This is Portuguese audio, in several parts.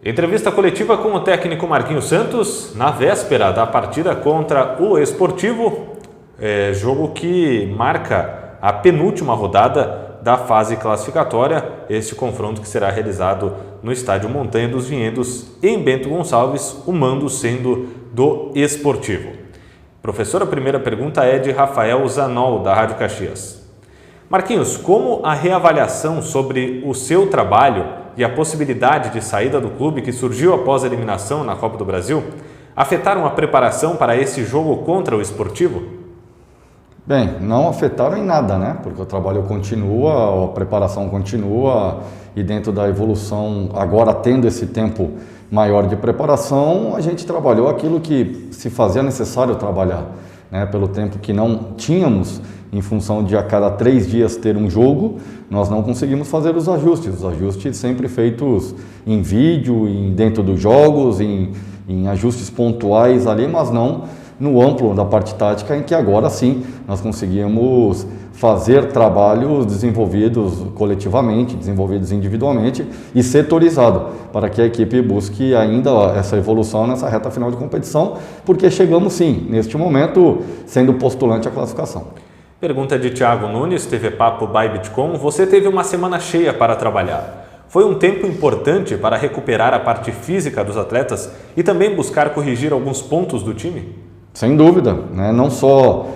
Entrevista coletiva com o técnico Marquinhos Santos na véspera da partida contra o Esportivo, jogo que marca a penúltima rodada da fase classificatória. Este confronto que será realizado no estádio Montanha dos Vinhedos, em Bento Gonçalves, o mando sendo do Esportivo. Professor, a primeira pergunta é de Rafael Zanol, da Rádio Caxias. Marquinhos, como a reavaliação sobre o seu trabalho e a possibilidade de saída do clube que surgiu após a eliminação na Copa do Brasil afetaram a preparação para esse jogo contra o Esportivo? Bem, não afetaram em nada, né? Porque o trabalho continua, a preparação continua e dentro da evolução, agora tendo esse tempo maior de preparação, a gente trabalhou aquilo que se fazia necessário trabalhar, né? Pelo tempo que não tínhamos, em função de a cada 3 dias ter um jogo, nós não conseguimos fazer os ajustes sempre feitos em vídeo, dentro dos jogos, em ajustes pontuais ali, mas não no amplo da parte tática, em que agora sim nós conseguimos fazer trabalhos desenvolvidos coletivamente, desenvolvidos individualmente e setorizado, para que a equipe busque ainda essa evolução nessa reta final de competição, porque chegamos sim, neste momento, sendo postulante à classificação. Pergunta de Thiago Nunes, TV Papo by Bitcom. Você teve uma semana cheia para trabalhar. Foi um tempo importante para recuperar a parte física dos atletas e também buscar corrigir alguns pontos do time? Sem dúvida, né? Não só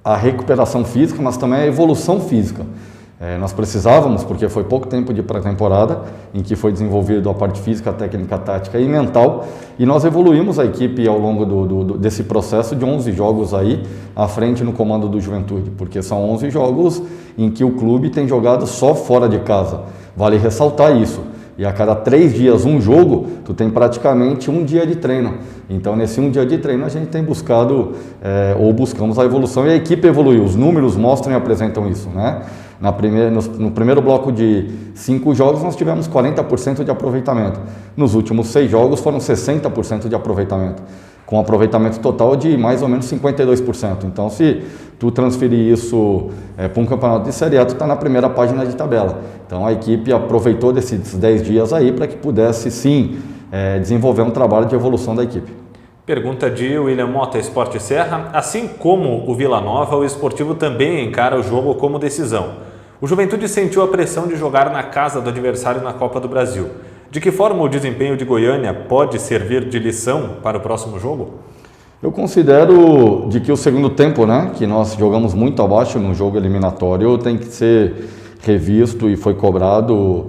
a recuperação física, mas também a evolução física. Nós precisávamos, porque foi pouco tempo de pré-temporada, em que foi desenvolvido a parte física, técnica, tática e mental, e nós evoluímos a equipe ao longo desse processo de 11 jogos aí, à frente no comando do Juventude, porque são 11 jogos em que o clube tem jogado só fora de casa. Vale ressaltar isso. E a cada 3 dias um jogo, tu tem praticamente um dia de treino. Então, nesse um dia de treino, a gente tem buscado, ou buscamos a evolução, e a equipe evoluiu. Os números mostram e apresentam isso, né? No primeiro bloco de 5 jogos, nós tivemos 40% de aproveitamento. Nos últimos 6 jogos, foram 60% de aproveitamento, com aproveitamento total de mais ou menos 52%. Então, se tu transferir isso para um campeonato de Série A, tu está na primeira página de tabela. Então, a equipe aproveitou desses 10 dias aí para que pudesse, sim, desenvolver um trabalho de evolução da equipe. Pergunta de William Mota, Esporte Serra. Assim como o Vila Nova, o Esportivo também encara o jogo como decisão. O Juventude sentiu a pressão de jogar na casa do adversário na Copa do Brasil. De que forma o desempenho de Goiânia pode servir de lição para o próximo jogo? Eu considero de que o segundo tempo, né, que nós jogamos muito abaixo no jogo eliminatório, tem que ser revisto e foi cobrado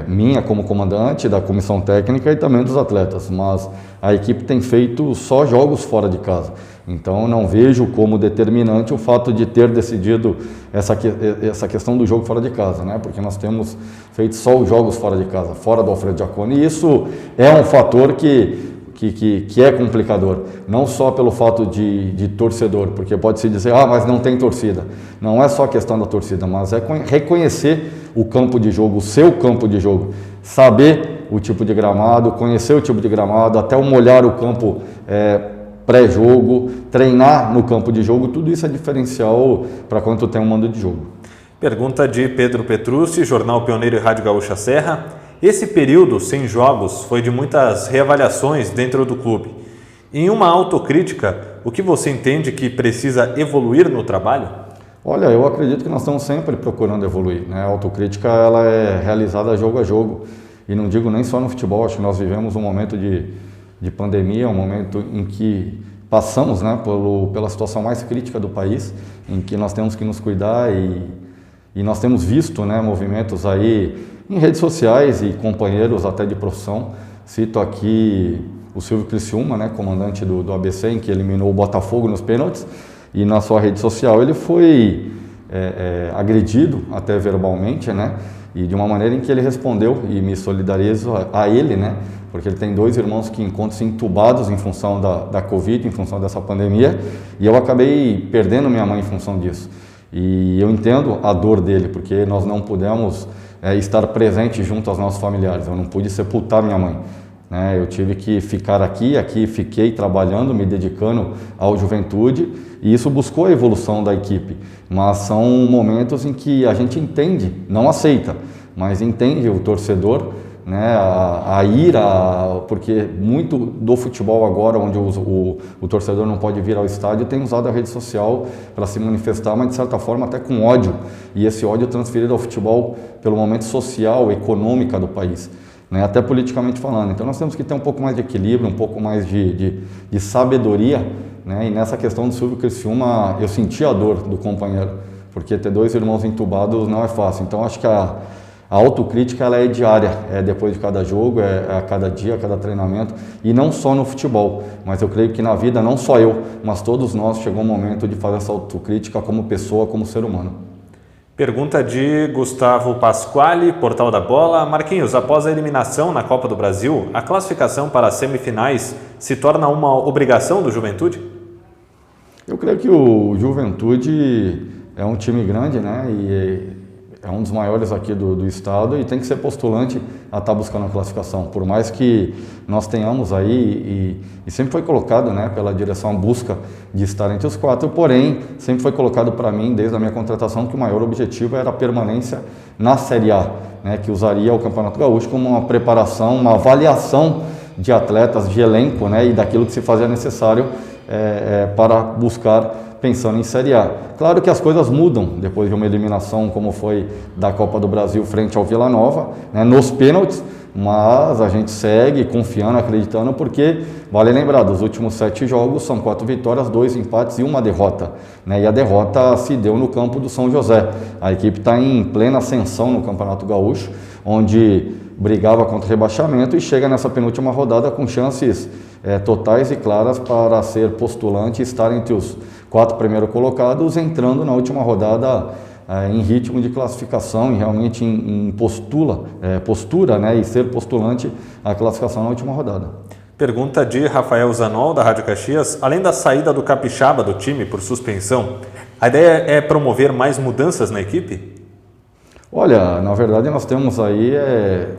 minha como comandante da comissão técnica e também dos atletas, mas a equipe tem feito só jogos fora de casa, então não vejo como determinante o fato de ter decidido essa questão do jogo fora de casa, né? Porque nós temos feito só os jogos fora de casa, fora do Alfredo Jaconi, e isso é um fator que é complicador, não só pelo fato de torcedor, porque pode-se dizer, mas não tem torcida. Não é só a questão da torcida, mas é reconhecer o campo de jogo, o seu campo de jogo, saber o tipo de gramado, conhecer o tipo de gramado, até molhar o campo pré-jogo, treinar no campo de jogo, tudo isso é diferencial para quando tu tem um mando de jogo. Pergunta de Pedro Petrucci, Jornal Pioneiro e Rádio Gaúcha Serra. Esse período sem jogos foi de muitas reavaliações dentro do clube. Em uma autocrítica, o que você entende que precisa evoluir no trabalho? Olha, eu acredito que nós estamos sempre procurando evoluir, né? A autocrítica ela é realizada jogo a jogo. E não digo nem só no futebol, acho que nós vivemos um momento de pandemia, um momento em que passamos, né, pela situação mais crítica do país, em que nós temos que nos cuidar e nós temos visto, né, movimentos aí em redes sociais e companheiros até de profissão. Cito aqui o Silvio Criciúma, né, comandante do ABC, em que eliminou o Botafogo nos pênaltis, e na sua rede social ele foi agredido até verbalmente, né, e de uma maneira em que ele respondeu, e me solidarizo a ele, né, porque ele tem 2 irmãos que encontram-se entubados em função da Covid, em função dessa pandemia, e eu acabei perdendo minha mãe em função disso. E eu entendo a dor dele, porque nós não pudemos estar presente junto aos nossos familiares. Eu não pude sepultar minha mãe, né? Eu tive que ficar aqui fiquei trabalhando, me dedicando ao Juventude, e isso buscou a evolução da equipe. Mas são momentos em que a gente entende, não aceita, mas entende o torcedor né, a ira, porque muito do futebol agora, onde o torcedor não pode vir ao estádio, tem usado a rede social para se manifestar, mas de certa forma até com ódio, e esse ódio transferido ao futebol pelo momento social, econômico do país, né, até politicamente falando. Então nós temos que ter um pouco mais de equilíbrio, um pouco mais de sabedoria, né, e nessa questão do Silvio Criciúma eu senti a dor do companheiro, porque ter 2 irmãos entubados não é fácil. Então acho que a autocrítica ela é diária, é depois de cada jogo, é a cada dia, a cada treinamento, e não só no futebol, mas eu creio que na vida, não só eu, mas todos nós, chegou o momento de fazer essa autocrítica como pessoa, como ser humano. Pergunta de Gustavo Pasquale, Portal da Bola. Marquinhos, após a eliminação na Copa do Brasil, a classificação para as semifinais se torna uma obrigação do Juventude? Eu creio que o Juventude é um time grande, né, e é um dos maiores aqui do estado e tem que ser postulante a estar buscando a classificação. Por mais que nós tenhamos aí, e sempre foi colocado, né, pela direção a busca de estar entre os 4, porém, sempre foi colocado para mim, desde a minha contratação, que o maior objetivo era a permanência na Série A, né, que usaria o Campeonato Gaúcho como uma preparação, uma avaliação de atletas, de elenco, né, e daquilo que se fazia necessário para buscar pensando em Série A. Claro que as coisas mudam depois de uma eliminação como foi da Copa do Brasil frente ao Vila Nova, né, nos pênaltis, mas a gente segue confiando, acreditando, porque vale lembrar, dos últimos 7 jogos são 4 vitórias, 2 empates e 1 derrota, né, e a derrota se deu no campo do São José. A equipe está em plena ascensão no Campeonato Gaúcho, onde brigava contra o rebaixamento e chega nessa penúltima rodada com chances totais e claras para ser postulante e estar entre os 4 primeiros colocados, entrando na última rodada em ritmo de classificação e realmente em postura, né, e ser postulante à classificação na última rodada. Pergunta de Rafael Zanol, da Rádio Caxias. Além da saída do Capixaba do time por suspensão, a ideia é promover mais mudanças na equipe? Olha, na verdade nós temos aí,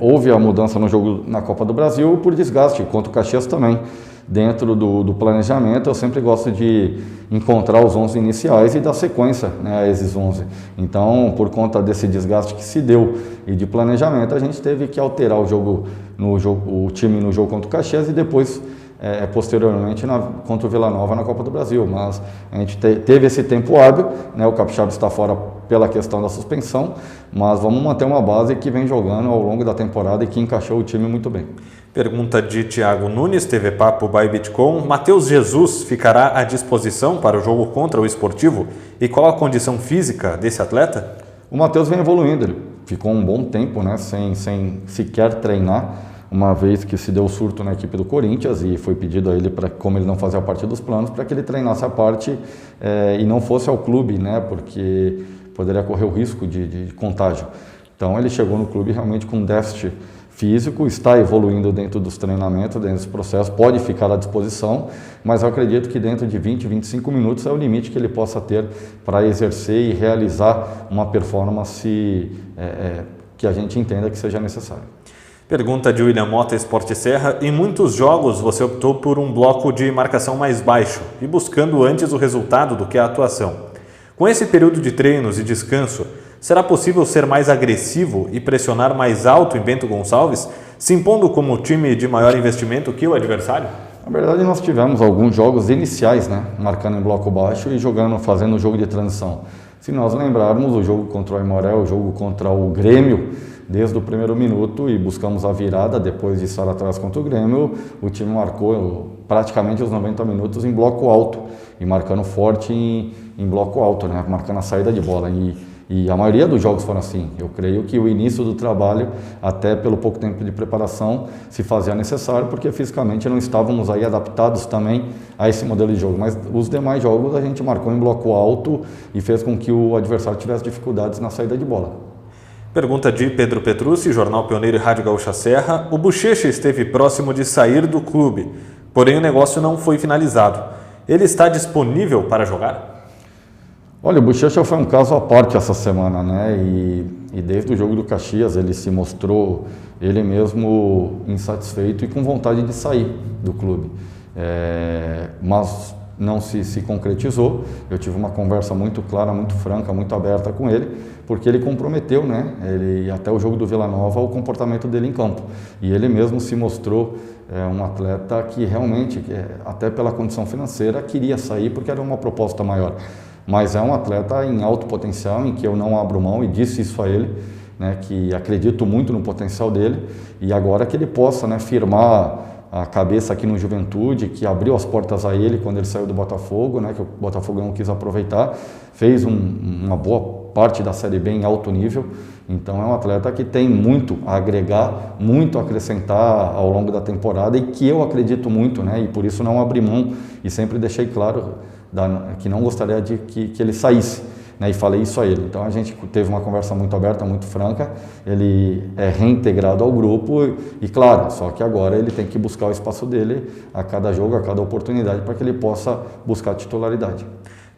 houve a mudança no jogo na Copa do Brasil por desgaste, contra o Caxias também. Dentro do planejamento, eu sempre gosto de encontrar os 11 iniciais e dar sequência, né, a esses 11. Então, por conta desse desgaste que se deu e de planejamento, a gente teve que alterar o time no jogo contra o Caxias e depois, posteriormente, contra o Vila Nova na Copa do Brasil. Mas a gente teve esse tempo hábil, né, o Capixaba está fora pela questão da suspensão, mas vamos manter uma base que vem jogando ao longo da temporada e que encaixou o time muito bem. Pergunta de Thiago Nunes, TV Papo by Bitcom. Matheus Jesus ficará à disposição para o jogo contra o Esportivo? E qual a condição física desse atleta? O Matheus vem evoluindo, ele ficou um bom tempo, né, sem sequer treinar, uma vez que se deu surto na equipe do Corinthians e foi pedido a ele, como ele não fazia parte dos planos, para que ele treinasse a parte e não fosse ao clube, né, porque poderia correr o risco de contágio. Então ele chegou no clube realmente com déficit físico, está evoluindo dentro dos treinamentos, dentro desse processo, pode ficar à disposição, mas eu acredito que dentro de 20, 25 minutos é o limite que ele possa ter para exercer e realizar uma performance que a gente entenda que seja necessária. Pergunta de William Mota, Esporte Serra. Em muitos jogos você optou por um bloco de marcação mais baixo e buscando antes o resultado do que a atuação. Com esse período de treinos e descanso, será possível ser mais agressivo e pressionar mais alto em Bento Gonçalves, se impondo como time de maior investimento que o adversário? Na verdade, nós tivemos alguns jogos iniciais, né, marcando em bloco baixo e fazendo o jogo de transição. Se nós lembrarmos, o jogo contra o Aimoré, o jogo contra o Grêmio, desde o primeiro minuto e buscamos a virada, depois de estar atrás contra o Grêmio, o time marcou praticamente os 90 minutos em bloco alto e marcando forte em bloco alto, né, marcando a saída de bola. E a maioria dos jogos foram assim. Eu creio que o início do trabalho, até pelo pouco tempo de preparação, se fazia necessário, porque fisicamente não estávamos aí adaptados também a esse modelo de jogo. Mas os demais jogos a gente marcou em bloco alto e fez com que o adversário tivesse dificuldades na saída de bola. Pergunta de Pedro Petrucci, Jornal Pioneiro e Rádio Gaúcha Serra. O Bochecha esteve próximo de sair do clube, porém o negócio não foi finalizado. Ele está disponível para jogar? Olha, o Bochecha foi um caso à parte essa semana, né? E desde o jogo do Caxias ele se mostrou ele mesmo insatisfeito e com vontade de sair do clube. Mas não se concretizou. Eu tive uma conversa muito clara, muito franca, muito aberta com ele, porque ele comprometeu, né, ele, até o jogo do Vila Nova, o comportamento dele em campo. E ele mesmo se mostrou um atleta que realmente, até pela condição financeira, queria sair porque era uma proposta maior. Mas é um atleta em alto potencial, em que eu não abro mão, e disse isso a ele, né, que acredito muito no potencial dele, e agora que ele possa, né, firmar a cabeça aqui no Juventude, que abriu as portas a ele quando ele saiu do Botafogo, né, que o Botafogo não quis aproveitar, fez uma boa parte da Série B em alto nível. Então é um atleta que tem muito a agregar, muito a acrescentar ao longo da temporada, e que eu acredito muito, né, e por isso não abri mão e sempre deixei claro que não gostaria de que ele saísse, né, e falei isso a ele. Então a gente teve uma conversa muito aberta, muito franca. Ele é reintegrado ao grupo e, claro, só que agora ele tem que buscar o espaço dele a cada jogo, a cada oportunidade, para que ele possa buscar a titularidade.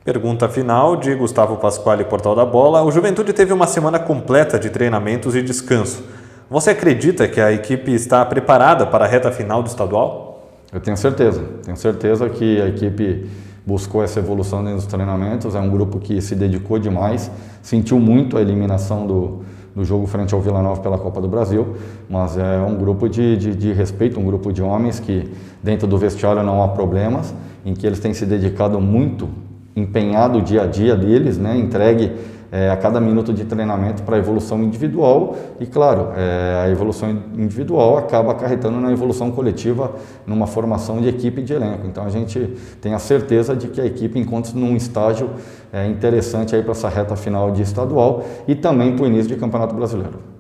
Pergunta final de Gustavo Pasquale, Portal da Bola. O Juventude teve uma semana completa de treinamentos e descanso. Você acredita que a equipe está preparada para a reta final do estadual? Eu tenho certeza que a equipe buscou essa evolução dentro dos treinamentos. É um grupo que se dedicou demais, sentiu muito a eliminação do jogo frente ao Vila Nova pela Copa do Brasil, mas é um grupo de respeito, um grupo de homens que dentro do vestiário não há problemas, em que eles têm se dedicado muito, empenhado o dia a dia deles, né, entregue a cada minuto de treinamento para a evolução individual, e claro, a evolução individual acaba acarretando na evolução coletiva, numa formação de equipe e de elenco. Então a gente tem a certeza de que a equipe encontra-se num estágio interessante aí para essa reta final de estadual e também para o início de Campeonato Brasileiro.